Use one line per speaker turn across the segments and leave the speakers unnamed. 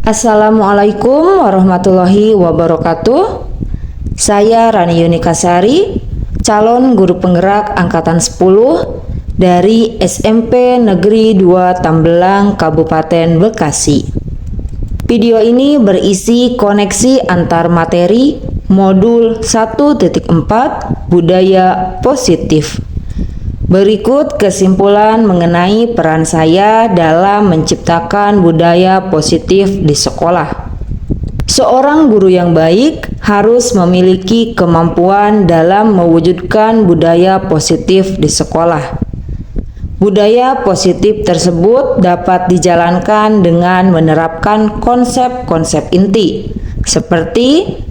Assalamualaikum warahmatullahi wabarakatuh. Saya Rani Yunikasari, calon guru penggerak angkatan 10 dari SMP Negeri 2 Tambelang, Kabupaten Bekasi. Video ini berisi koneksi antar materi modul 1.4 Budaya Positif. Berikut kesimpulan mengenai peran saya dalam menciptakan budaya positif di sekolah. Seorang guru yang baik harus memiliki kemampuan dalam mewujudkan budaya positif di sekolah. Budaya positif tersebut dapat dijalankan dengan menerapkan konsep-konsep inti seperti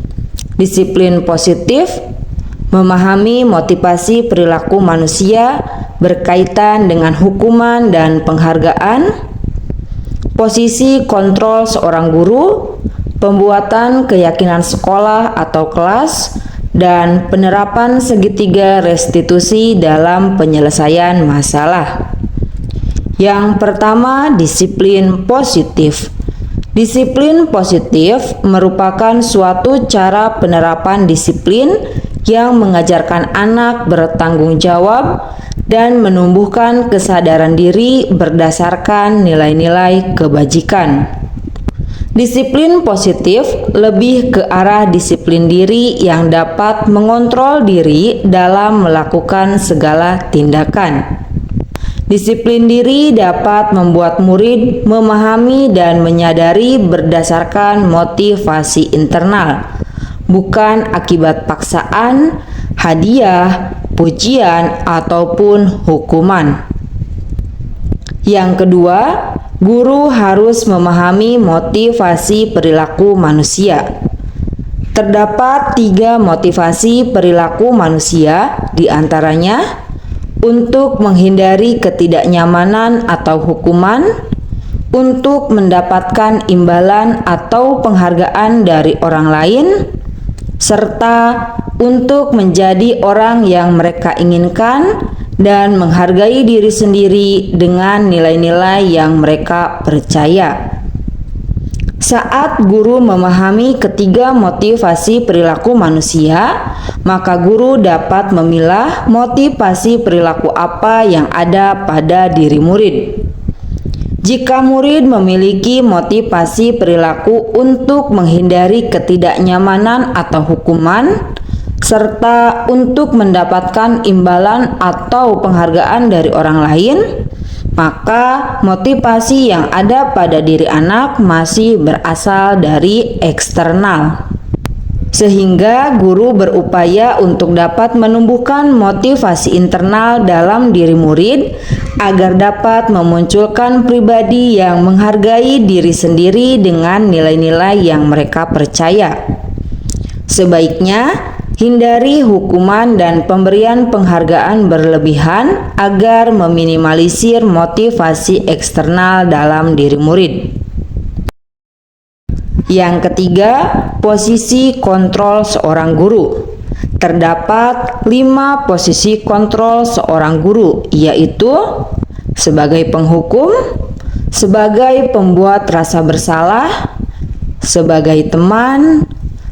disiplin positif, memahami motivasi perilaku manusia berkaitan dengan hukuman dan penghargaan, posisi kontrol seorang guru, pembuatan keyakinan sekolah atau kelas, dan penerapan segitiga restitusi dalam penyelesaian masalah. Yang pertama, disiplin positif. Disiplin positif merupakan suatu cara penerapan disiplin yang mengajarkan anak bertanggung jawab dan menumbuhkan kesadaran diri berdasarkan nilai-nilai kebajikan. Disiplin positif lebih ke arah disiplin diri yang dapat mengontrol diri dalam melakukan segala tindakan. Disiplin diri dapat membuat murid memahami dan menyadari berdasarkan motivasi internal, bukan akibat paksaan, hadiah, pujian, ataupun hukuman. Yang kedua, guru harus memahami motivasi perilaku manusia. Terdapat 3 motivasi perilaku manusia, diantaranya untuk menghindari ketidaknyamanan atau hukuman, untuk mendapatkan imbalan atau penghargaan dari orang lain, serta untuk menjadi orang yang mereka inginkan dan menghargai diri sendiri dengan nilai-nilai yang mereka percaya. Saat guru memahami ketiga motivasi perilaku manusia, maka guru dapat memilah motivasi perilaku apa yang ada pada diri murid. Jika murid memiliki motivasi perilaku untuk menghindari ketidaknyamanan atau hukuman, serta untuk mendapatkan imbalan atau penghargaan dari orang lain, maka motivasi yang ada pada diri anak masih berasal dari eksternal. Sehingga guru berupaya untuk dapat menumbuhkan motivasi internal dalam diri murid agar dapat memunculkan pribadi yang menghargai diri sendiri dengan nilai-nilai yang mereka percaya. Sebaiknya hindari hukuman dan pemberian penghargaan berlebihan agar meminimalisir motivasi eksternal dalam diri murid. Yang ketiga, posisi kontrol seorang guru. Terdapat 5 posisi kontrol seorang guru, yaitu sebagai penghukum, sebagai pembuat rasa bersalah, sebagai teman,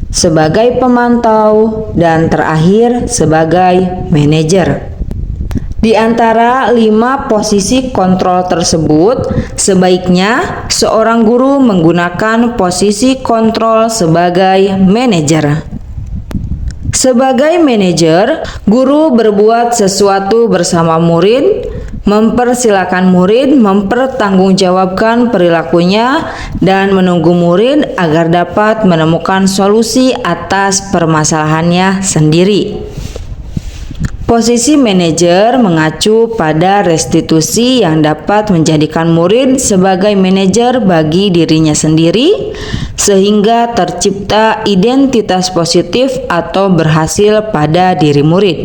sebagai pemantau, dan terakhir sebagai manajer. Di antara 5 posisi kontrol tersebut, sebaiknya seorang guru menggunakan posisi kontrol sebagai manajer. Sebagai manajer, guru berbuat sesuatu bersama murid, mempersilakan murid mempertanggungjawabkan perilakunya, dan menunggu murid agar dapat menemukan solusi atas permasalahannya sendiri. Posisi manajer mengacu pada restitusi yang dapat menjadikan murid sebagai manajer bagi dirinya sendiri, sehingga tercipta identitas positif atau berhasil pada diri murid.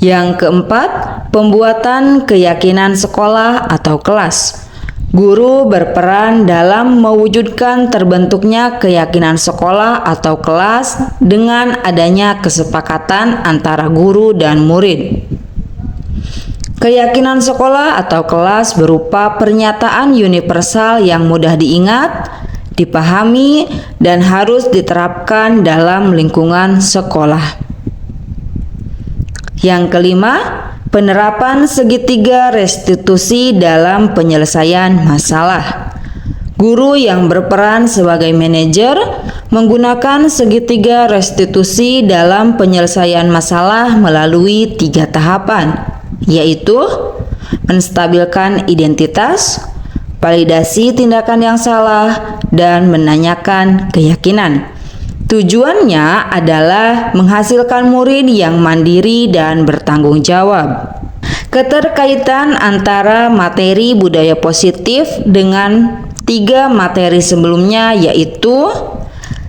Yang keempat, pembuatan keyakinan sekolah atau kelas. Guru berperan dalam mewujudkan terbentuknya keyakinan sekolah atau kelas dengan adanya kesepakatan antara guru dan murid. Keyakinan sekolah atau kelas berupa pernyataan universal yang mudah diingat, dipahami, dan harus diterapkan dalam lingkungan sekolah. Yang kelima, penerapan segitiga restitusi dalam penyelesaian masalah. Guru yang berperan sebagai manajer menggunakan segitiga restitusi dalam penyelesaian masalah melalui 3 tahapan, yaitu menstabilkan identitas, validasi tindakan yang salah, dan menanyakan keyakinan. Tujuannya adalah menghasilkan murid yang mandiri dan bertanggung jawab. Keterkaitan antara materi budaya positif dengan 3 materi sebelumnya, yaitu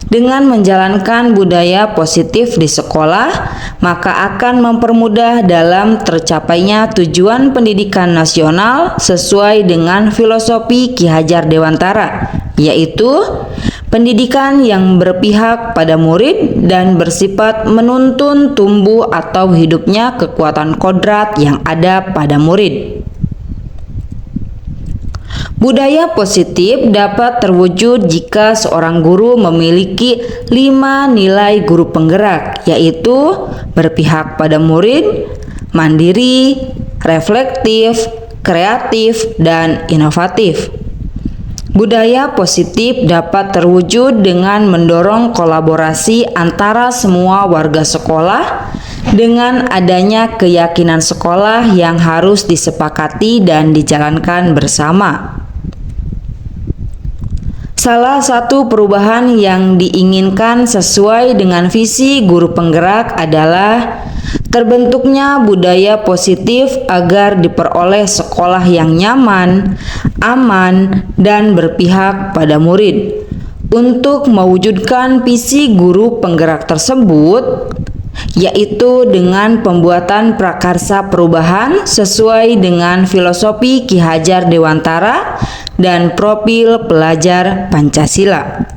dengan menjalankan budaya positif di sekolah, maka akan mempermudah dalam tercapainya tujuan pendidikan nasional sesuai dengan filosofi Ki Hajar Dewantara, yaitu pendidikan yang berpihak pada murid dan bersifat menuntun tumbuh atau hidupnya kekuatan kodrat yang ada pada murid. Budaya positif dapat terwujud jika seorang guru memiliki 5 nilai guru penggerak, yaitu berpihak pada murid, mandiri, reflektif, kreatif, dan inovatif. Budaya positif dapat terwujud dengan mendorong kolaborasi antara semua warga sekolah dengan adanya keyakinan sekolah yang harus disepakati dan dijalankan bersama. Salah satu perubahan yang diinginkan sesuai dengan visi guru penggerak adalah terbentuknya budaya positif agar diperoleh sekolah yang nyaman, aman, dan berpihak pada murid. Untuk mewujudkan visi guru penggerak tersebut, yaitu dengan pembuatan prakarsa perubahan sesuai dengan filosofi Ki Hajar Dewantara dan profil pelajar Pancasila.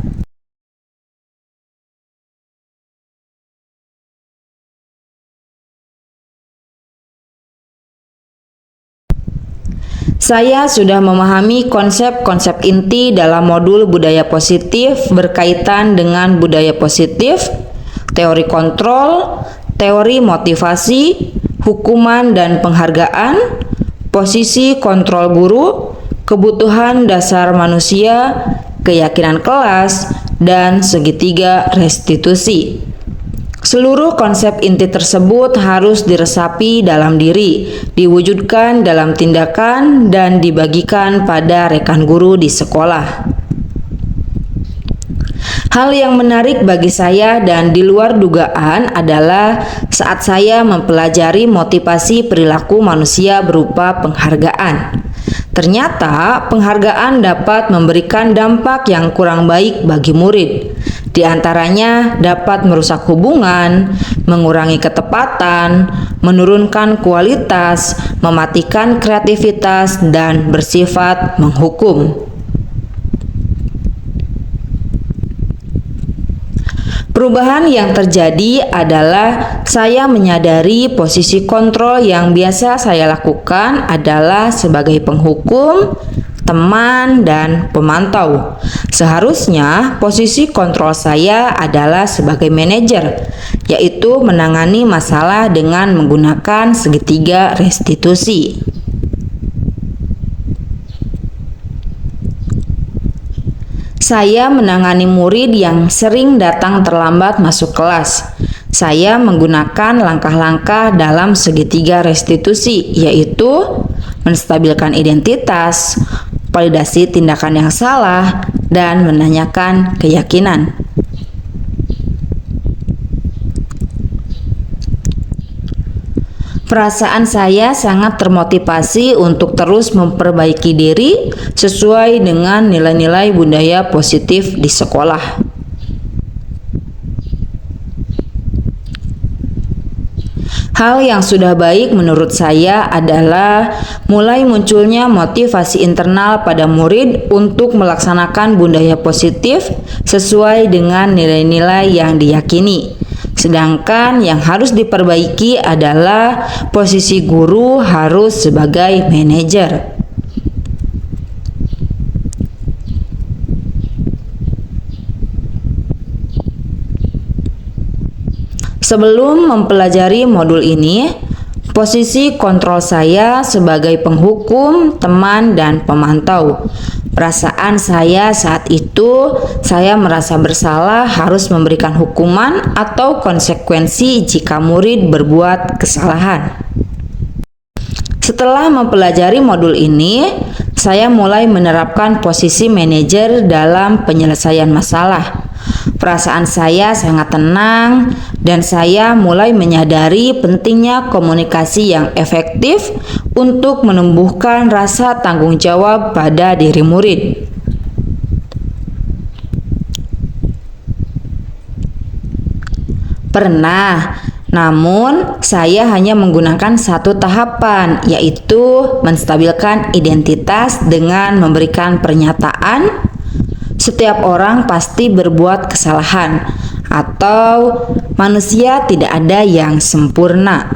Saya sudah memahami konsep-konsep inti dalam modul budaya positif berkaitan dengan budaya positif, teori kontrol, teori motivasi, hukuman dan penghargaan, posisi kontrol guru, kebutuhan dasar manusia, keyakinan kelas, dan segitiga restitusi. Seluruh konsep inti tersebut harus diresapi dalam diri, diwujudkan dalam tindakan, dan dibagikan pada rekan guru di sekolah. Hal yang menarik bagi saya dan di luar dugaan adalah saat saya mempelajari motivasi perilaku manusia berupa penghargaan. Ternyata penghargaan dapat memberikan dampak yang kurang baik bagi murid. Di antaranya dapat merusak hubungan, mengurangi ketepatan, menurunkan kualitas, mematikan kreativitas, dan bersifat menghukum. Perubahan yang terjadi adalah saya menyadari posisi kontrol yang biasa saya lakukan adalah sebagai penghukum, teman, dan pemantau. Seharusnya posisi kontrol saya adalah sebagai manajer, yaitu menangani masalah dengan menggunakan segitiga restitusi. Saya menangani murid yang sering datang terlambat masuk kelas. Saya menggunakan langkah-langkah dalam segitiga restitusi, yaitu menstabilkan identitas, validasi tindakan yang salah, dan menanyakan keyakinan. Perasaan saya sangat termotivasi untuk terus memperbaiki diri sesuai dengan nilai-nilai budaya positif di sekolah. Hal yang sudah baik menurut saya adalah mulai munculnya motivasi internal pada murid untuk melaksanakan budaya positif sesuai dengan nilai-nilai yang diyakini. Sedangkan yang harus diperbaiki adalah posisi guru harus sebagai manajer. Sebelum mempelajari modul ini, posisi kontrol saya sebagai penghukum, teman, dan pemantau. Perasaan saya saat itu, saya merasa bersalah harus memberikan hukuman atau konsekuensi jika murid berbuat kesalahan. Setelah mempelajari modul ini, saya mulai menerapkan posisi manajer dalam penyelesaian masalah. Perasaan saya sangat tenang dan saya mulai menyadari pentingnya komunikasi yang efektif untuk menumbuhkan rasa tanggung jawab pada diri murid. Pernah, namun saya hanya menggunakan satu tahapan, yaitu menstabilkan identitas dengan memberikan pernyataan setiap orang pasti berbuat kesalahan, atau manusia tidak ada yang sempurna.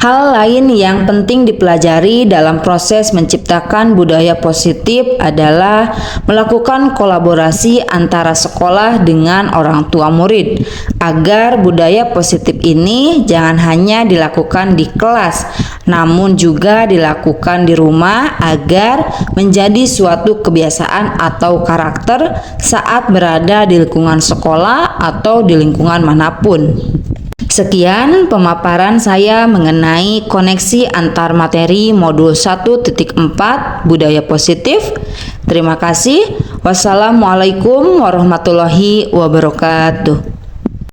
Hal lain yang penting dipelajari dalam proses menciptakan budaya positif adalah melakukan kolaborasi antara sekolah dengan orang tua murid, agar budaya positif ini jangan hanya dilakukan di kelas, namun juga dilakukan di rumah agar menjadi suatu kebiasaan atau karakter saat berada di lingkungan sekolah atau di lingkungan manapun. Sekian pemaparan saya mengenai koneksi antar materi modul 1.4 Budaya Positif. Terima kasih. Wassalamualaikum warahmatullahi wabarakatuh.